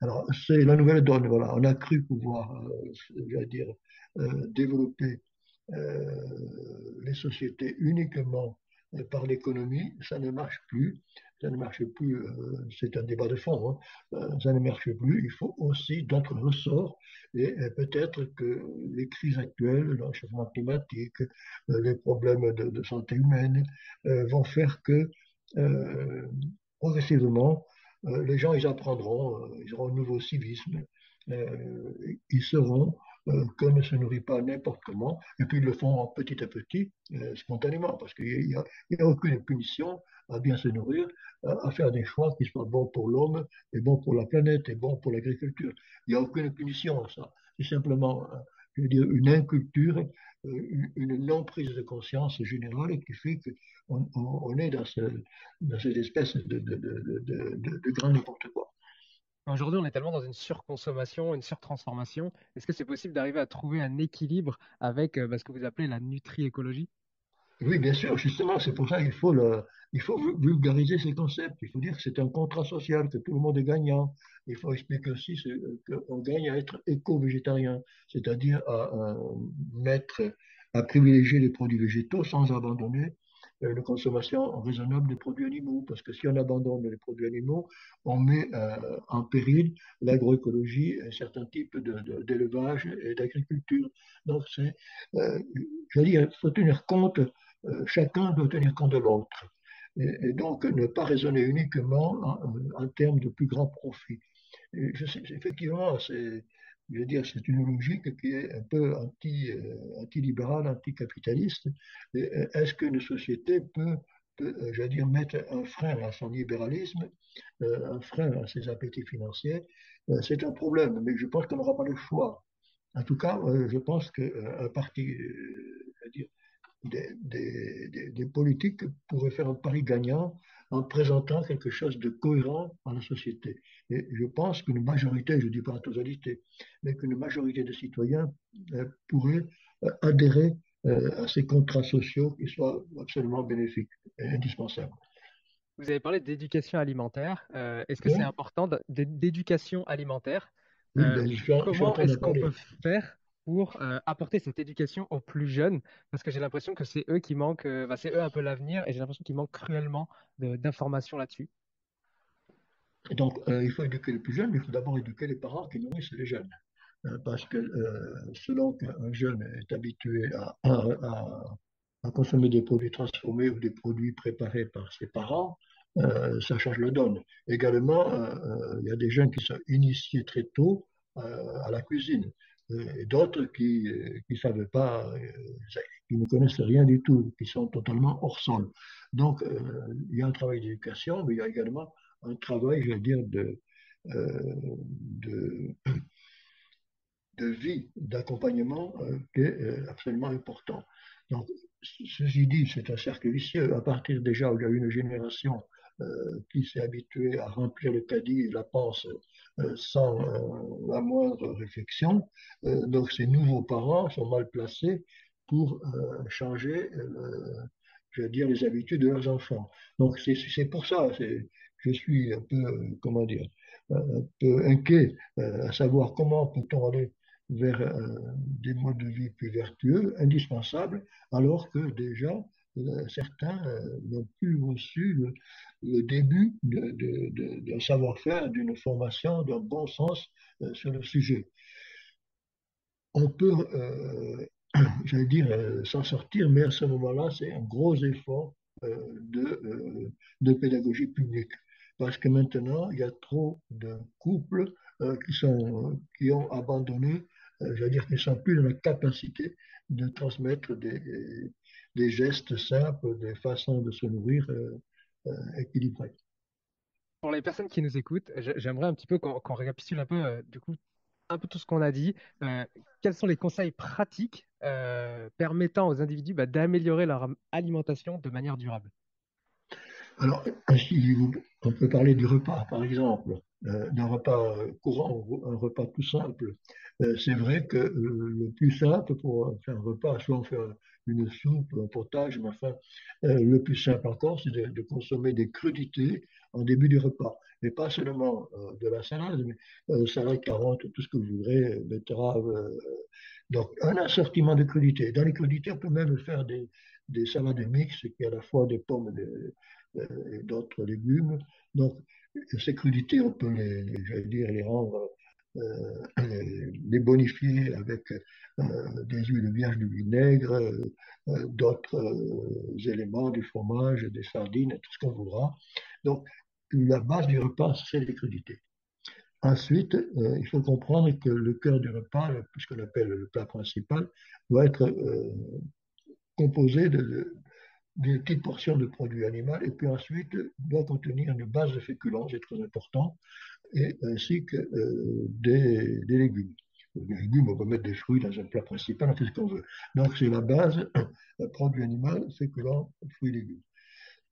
Alors, c'est la nouvelle donne. Voilà. On a cru pouvoir, je veux dire, développer les sociétés uniquement par l'économie, ça ne marche plus. Ça ne marche plus, c'est un débat de fond, hein. Ça ne marche plus. Il faut aussi d'autres ressorts et peut-être que les crises actuelles, le réchauffement climatique, les problèmes de santé humaine vont faire que euh, progressivement, les gens, ils apprendront, ils auront un nouveau civisme, euh, ils sauront qu'on ne se nourrit pas n'importe comment, et puis ils le font petit à petit, spontanément, parce qu'il n'y a aucune punition à bien se nourrir, à faire des choix qui soient bons pour l'homme, et bons pour la planète, et bons pour l'agriculture. Il n'y a aucune punition à ça. C'est simplement, je veux dire, une inculture, une non-prise de conscience générale qui fait qu'on est dans cette espèce de grand n'importe quoi. Aujourd'hui, on est tellement dans une surconsommation, une surtransformation. Est-ce que c'est possible d'arriver à trouver un équilibre avec ce que vous appelez la nutri-écologie? Oui, bien sûr, justement, c'est pour ça il faut vulgariser ces concepts. Il faut dire que c'est un contrat social, que tout le monde est gagnant. Il faut expliquer aussi qu'on gagne à être éco-végétarien, c'est-à-dire à privilégier les produits végétaux sans abandonner une consommation raisonnable des produits animaux. Parce que si on abandonne les produits animaux, on met en péril l'agroécologie et certains types d'élevage et d'agriculture. Donc, je veux dire, il faut tenir compte chacun doit tenir compte de l'autre. Et donc, ne pas raisonner uniquement en termes de plus grand profit. Et je sais, effectivement, je veux dire, c'est une logique qui est un peu anti-libérale, anticapitaliste. Est-ce qu'une société peut, je veux dire, mettre un frein à son libéralisme, un frein à ses appétits financiers? C'est un problème, mais je pense qu'on n'aura pas le choix. En tout cas, je pense qu'un parti, je veux dire, des politiques pourraient faire un pari gagnant en présentant quelque chose de cohérent dans la société. Et je pense qu'une majorité, je ne dis pas la totalité, mais qu'une majorité de citoyens pourraient adhérer à ces contrats sociaux qui soient absolument bénéfiques et indispensables. Vous avez parlé d'éducation alimentaire. Est-ce que c'est Oui, important d'éducation alimentaire? oui, ben, je suis en Comment train est-ce d'en qu'on peut parler. faire pour apporter cette éducation aux plus jeunes? Parce que j'ai l'impression que c'est eux qui manquent, bah, c'est eux un peu l'avenir et j'ai l'impression qu'ils manquent cruellement d'informations là-dessus. Donc, il faut éduquer les plus jeunes, mais il faut d'abord éduquer les parents qui nourrissent les jeunes. Parce que selon qu'un jeune est habitué à consommer des produits transformés ou des produits préparés par ses parents, ça change le donne. Également, il y a des jeunes qui sont initiés très tôt à la cuisine et d'autres qui ne savent pas, qui ne connaissent rien du tout, qui sont totalement hors sol. Donc, il y a un travail d'éducation, mais il y a également un travail, je vais dire, de de vie, d'accompagnement qui est absolument important. Donc, ceci dit, c'est un cercle vicieux. À partir déjà où il y a une génération qui s'est habituée à remplir le caddie et la panse sans la moindre réflexion, donc ces nouveaux parents sont mal placés pour changer, je veux dire, les habitudes de leurs enfants. Donc c'est pour ça, je suis un peu, comment dire, un peu inquiet à savoir comment peut-on aller vers des modes de vie plus vertueux, indispensables, alors que déjà certains n'ont plus reçu le début d'un savoir-faire, d'une formation, d'un bon sens sur le sujet. On peut, j'allais dire, s'en sortir, mais à ce moment-là, c'est un gros effort de pédagogie publique. Parce que maintenant, il y a trop de couples qui ont abandonné, j'allais dire qu'ils ne sont plus dans la capacité de transmettre des gestes simples, des façons de se nourrir équilibrées. Pour les personnes qui nous écoutent, j'aimerais un petit peu qu'on récapitule un peu, du coup, un peu tout ce qu'on a dit. Quels sont les conseils pratiques permettant aux individus bah, d'améliorer leur alimentation de manière durable? Alors, on peut parler du repas, par exemple, d'un repas courant, un repas tout simple. C'est vrai que le plus simple pour faire un repas, soit on fait une soupe, un potage, mais enfin, le plus simple encore, c'est de consommer des crudités en début du repas. Mais pas seulement de la salade, mais salade, carotte, tout ce que vous voudrez, betterave. Donc, un assortiment de crudités. Dans les crudités, on peut même faire des salades mixtes, qui est à la fois des pommes et d'autres légumes. Donc, ces crudités, on peut j'allais dire, les rendre, les bonifier avec des huiles vierges, du vinaigre, d'autres éléments, du fromage, des sardines, tout ce qu'on voudra. Donc, la base du repas, c'est les crudités. Ensuite, il faut comprendre que le cœur du repas, ce qu'on appelle le plat principal, doit être composé d'une petite portion de produits animaux et puis ensuite doit contenir une base de féculents, c'est très important, et ainsi que des légumes. Les légumes, on peut mettre des fruits dans un plat principal, on fait ce qu'on veut. Donc c'est la base, produits animaux, féculents, fruits et légumes.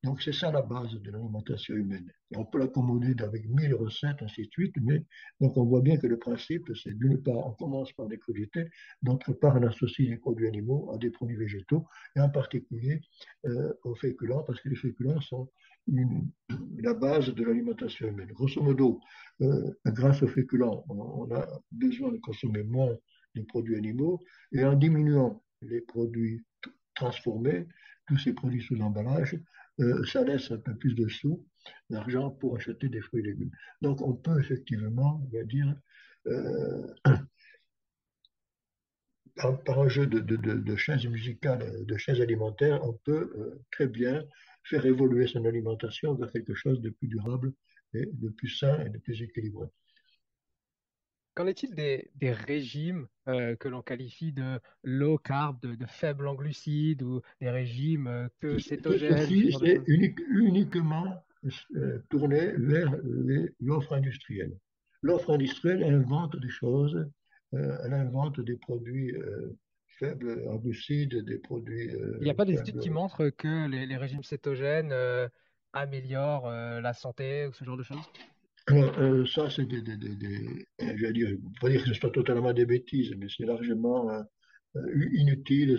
Donc, c'est ça la base de l'alimentation humaine. Et on peut l'accommoder avec 1000 recettes, ainsi de suite, mais donc on voit bien que le principe, c'est d'une part, on commence par des crudités, d'autre part, on associe les produits animaux à des produits végétaux, et en particulier aux féculents, parce que les féculents sont la base de l'alimentation humaine. Grosso modo, grâce aux féculents, on a besoin de consommer moins de produits animaux, et en diminuant les produits transformés, tous ces produits sous emballage, ça laisse un peu plus de sous, d'argent pour acheter des fruits et légumes. Donc on peut effectivement, on va dire, euh, par un jeu de chaises musicales, de chaises alimentaires, on peut très bien faire évoluer son alimentation vers quelque chose de plus durable et de plus sain et de plus équilibré. Qu'en est-il des régimes que l'on qualifie de low carb, de faible en glucides ou des régimes que cétogènes, ce Ceci, genre de c'est choses? uniquement tourné vers l'offre industrielle. L'offre industrielle invente des choses, elle invente des produits faibles en glucides, des produits Il n'y a pas des études faibles. qui montrent que les régimes cétogènes améliorent la santé ou ce genre de choses? Alors, ça, c'est je vais dire, on va dire que ce soit totalement des bêtises, mais c'est largement inutile.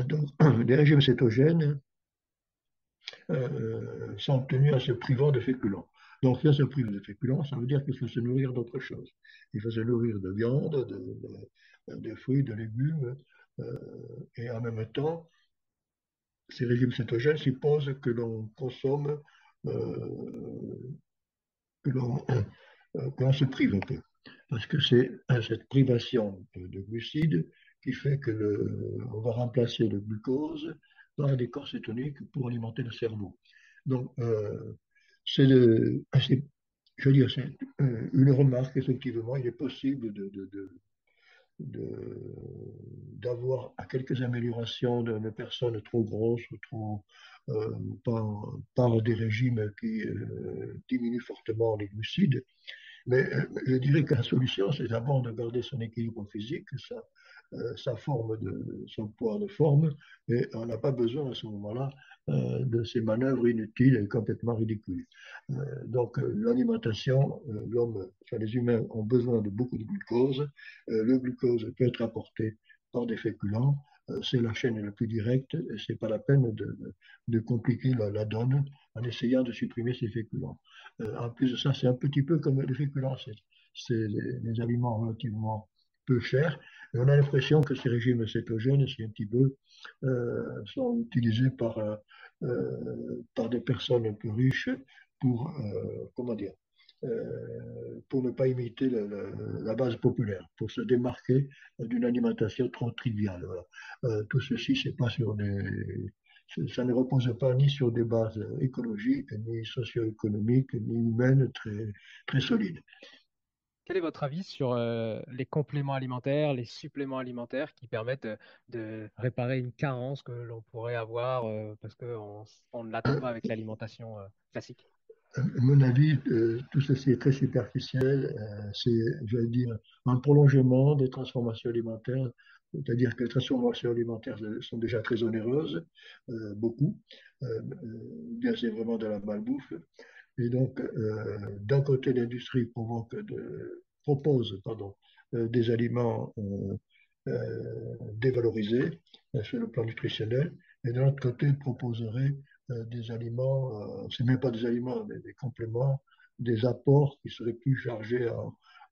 Donc, les régimes cétogènes sont obtenus en se privant de féculents. Donc, si on se prive de féculents, ça veut dire qu'il faut se nourrir d'autre chose. Il faut se nourrir de viande, de fruits, de légumes, euh, et en même temps, ces régimes cétogènes supposent que l'on consomme, que l'on se prive un peu. Parce que c'est cette privation de glucides qui fait que on va remplacer le glucose par des corps cétoniques pour alimenter le cerveau. Donc, c'est je veux dire, c'est une remarque, effectivement, il est possible d'avoir quelques améliorations de personnes trop grosses ou trop par des régimes qui diminuent fortement les glucides. Mais je dirais que la solution, c'est d'abord de garder son équilibre physique, sa forme son poids de forme, et on n'a pas besoin à ce moment-là de ces manœuvres inutiles et complètement ridicules. L'alimentation, enfin, les humains ont besoin de beaucoup de glucose. Le glucose peut être apporté par des féculents. C'est la chaîne la plus directe et c'est pas la peine de compliquer la donne en essayant de supprimer ces féculents. En plus de ça, c'est un petit peu comme les féculents, c'est les aliments relativement peu chers. Et on a l'impression que ces régimes cétogènes, c'est un petit peu, sont utilisés par des personnes un peu riches pour, comment dire, pour ne pas imiter la base populaire, pour se démarquer d'une alimentation trop triviale. Voilà. Tout ceci, c'est pas sur ça ne repose pas ni sur des bases écologiques, ni socio-économiques, ni humaines très, très solides. Quel est votre avis sur les compléments alimentaires, les suppléments alimentaires qui permettent de réparer une carence que l'on pourrait avoir parce qu'on ne l'atteint pas avec l'alimentation classique? À mon avis, tout ceci est très superficiel. C'est, je vais dire, un prolongement des transformations alimentaires. C'est-à-dire que les transformations alimentaires sont déjà très onéreuses, beaucoup. Bien, c'est vraiment de la malbouffe. Et donc, d'un côté, l'industrie propose des aliments dévalorisés sur le plan nutritionnel, et de l'autre côté, proposerait des aliments, c'est même pas des aliments, mais des compléments, des apports qui seraient plus chargés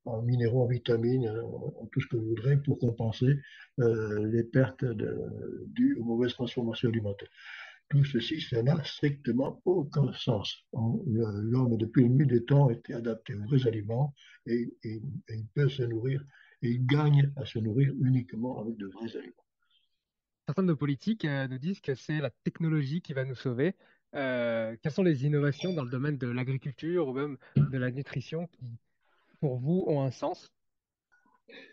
en minéraux, en vitamines, en tout ce que vous voudrez pour compenser les pertes dues aux mauvaises transformations alimentaires. Tout ceci, ça n'a strictement aucun sens. L'homme, depuis le milieu des temps, a été adapté aux vrais aliments et il peut se nourrir, et il gagne à se nourrir uniquement avec de vrais aliments. Certains de nos politiques nous disent que c'est la technologie qui va nous sauver. Quelles sont les innovations dans le domaine de l'agriculture ou même de la nutrition qui, pour vous, ont un sens?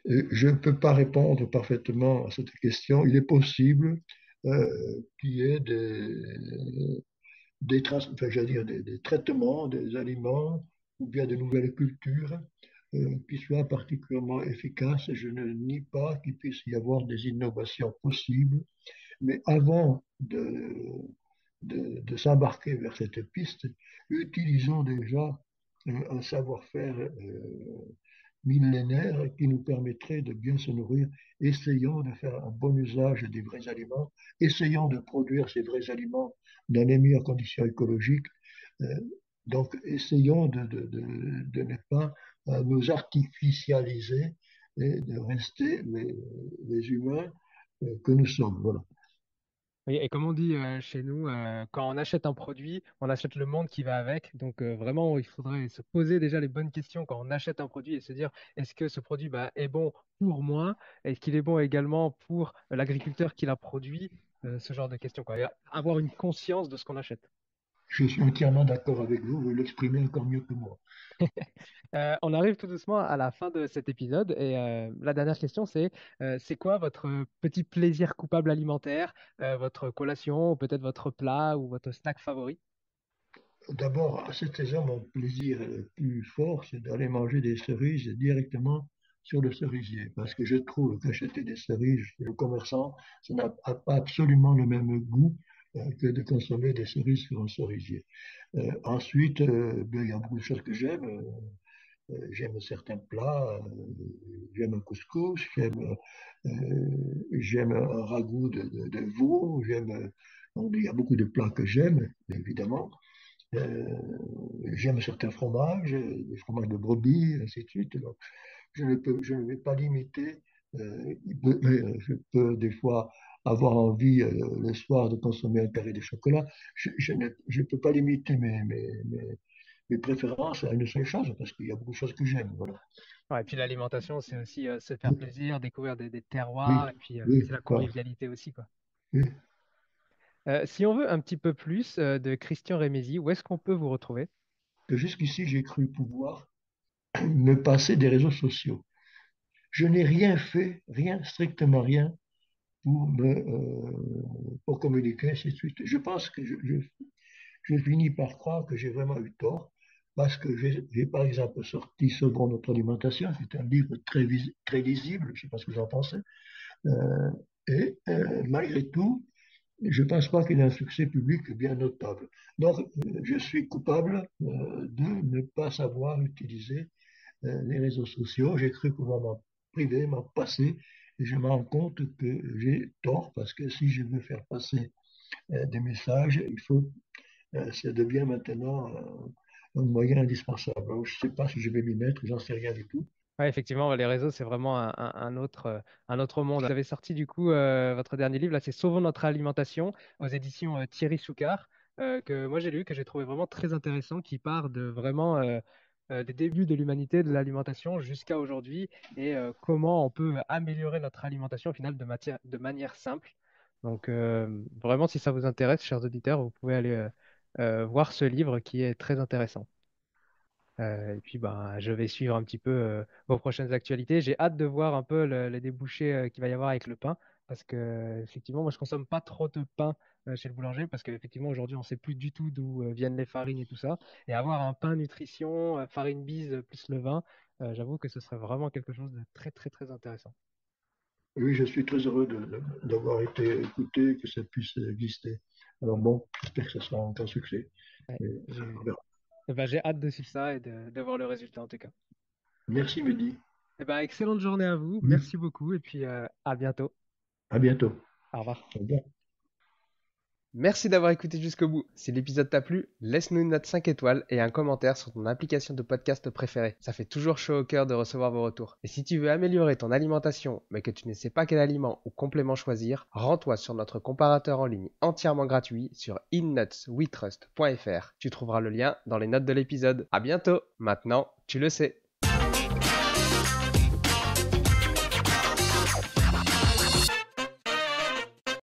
Je ne peux pas répondre parfaitement à cette question. Il est possible qu'il y ait enfin, j'allais dire des traitements des aliments ou bien de nouvelles cultures qui soient particulièrement efficaces. Je ne nie pas qu'il puisse y avoir des innovations possibles, mais avant de s'embarquer vers cette piste, utilisons déjà un savoir-faire millénaire qui nous permettrait de bien se nourrir. Essayons de faire un bon usage des vrais aliments, essayons de produire ces vrais aliments dans les meilleures conditions écologiques. Euh, donc, essayons de ne pas nous artificialiser et de rester les humains que nous sommes. Voilà. Oui, et comme on dit chez nous, quand on achète un produit, on achète le monde qui va avec. Donc vraiment, il faudrait se poser déjà les bonnes questions quand on achète un produit et se dire, est-ce que ce produit est bon pour moi? Est-ce qu'il est bon également pour l'agriculteur qui l'a produit? Ce genre de questions, quoi. Et avoir une conscience de ce qu'on achète. Je suis entièrement d'accord avec vous, vous l'exprimez encore mieux que moi. On arrive tout doucement à la fin de cet épisode et la dernière question c'est quoi votre petit plaisir coupable alimentaire, votre collation ou peut-être votre plat ou votre snack favori? D'abord, à cette saison, mon plaisir le plus fort, c'est d'aller manger des cerises directement sur le cerisier. Parce que je trouve qu'acheter des cerises chez le commerçant, ça n'a pas absolument le même goût que de consommer des cerises sur un cerisier. Ensuite, ben, il y a beaucoup de choses que j'aime. J'aime certains plats, j'aime un couscous, j'aime un ragoût de veau, j'aime Donc, il y a beaucoup de plats que j'aime, évidemment. J'aime certains fromages, les fromages de brebis, ainsi de suite. Donc, je ne vais pas limiter. Je peux des fois avoir envie le soir de consommer un carré de chocolat. Je ne peux pas limiter mes préférences à une seule chose parce qu'il y a beaucoup de choses que j'aime. Voilà. Ouais, et puis l'alimentation, c'est aussi se faire plaisir, découvrir des Oui, terroirs, et puis c'est oui, la voilà. convivialité aussi, quoi. Oui. Si on veut un petit peu plus de Christian Rémézy, où est-ce qu'on peut vous retrouver? Que jusqu'ici, j'ai cru pouvoir me passer des réseaux sociaux. Je n'ai rien fait, rien, strictement rien, pour communiquer, ainsi de suite. Je pense que je finis par croire que j'ai vraiment eu tort, parce que j'ai par exemple sorti Second notre alimentation, c'est un livre très lisible, je ne sais pas ce que vous en pensez, euh, malgré tout, je pense pas qu'il ait un succès public bien notable. Donc, je suis coupable de ne pas savoir utiliser les réseaux sociaux. J'ai cru pouvoir m'en priver, m'en passer, et je me rends compte que j'ai tort, parce que si je veux faire passer des messages, ça devient maintenant un moyen indispensable. Alors, je ne sais pas si je vais m'y mettre, j'en sais rien du tout. Ouais, effectivement, les réseaux, c'est vraiment un autre monde. Vous avez sorti du coup votre dernier livre, là, c'est Sauvons notre alimentation aux éditions Thierry Soucard, que moi j'ai lu, que j'ai trouvé vraiment très intéressant, qui part de vraiment des débuts de l'humanité, de l'alimentation jusqu'à aujourd'hui, et comment on peut améliorer notre alimentation au final de manière simple. Donc vraiment, si ça vous intéresse, chers auditeurs, vous pouvez aller voir ce livre qui est très intéressant. Et puis, ben, je vais suivre un petit peu vos prochaines actualités. J'ai hâte de voir un peu les débouchés qu'il va y avoir avec le pain, parce que effectivement, moi, je consomme pas trop de pain chez le boulanger, parce qu'effectivement, aujourd'hui, on sait plus du tout d'où viennent les farines et tout ça. Et avoir un pain nutrition, farine bise plus le vin, j'avoue que ce serait vraiment quelque chose de très, très, très intéressant. Oui, je suis très heureux d'avoir été écouté, que ça puisse exister. Alors bon, j'espère que ce sera un grand succès. Ouais, Et on verra. j'ai hâte de suivre ça et de voir le résultat en tout cas. Merci, Mehdi. Eh ben, excellente journée à vous. Oui, Merci beaucoup et puis à bientôt. à bientôt. Au revoir. Au revoir. Merci d'avoir écouté jusqu'au bout. Si l'épisode t'a plu, laisse-nous une note 5 étoiles et un commentaire sur ton application de podcast préférée. Ça fait toujours chaud au cœur de recevoir vos retours. Et si tu veux améliorer ton alimentation, mais que tu ne sais pas quel aliment ou complément choisir, rends-toi sur notre comparateur en ligne entièrement gratuit sur innutswetrust.fr. Tu trouveras le lien dans les notes de l'épisode. À bientôt. Maintenant, tu le sais.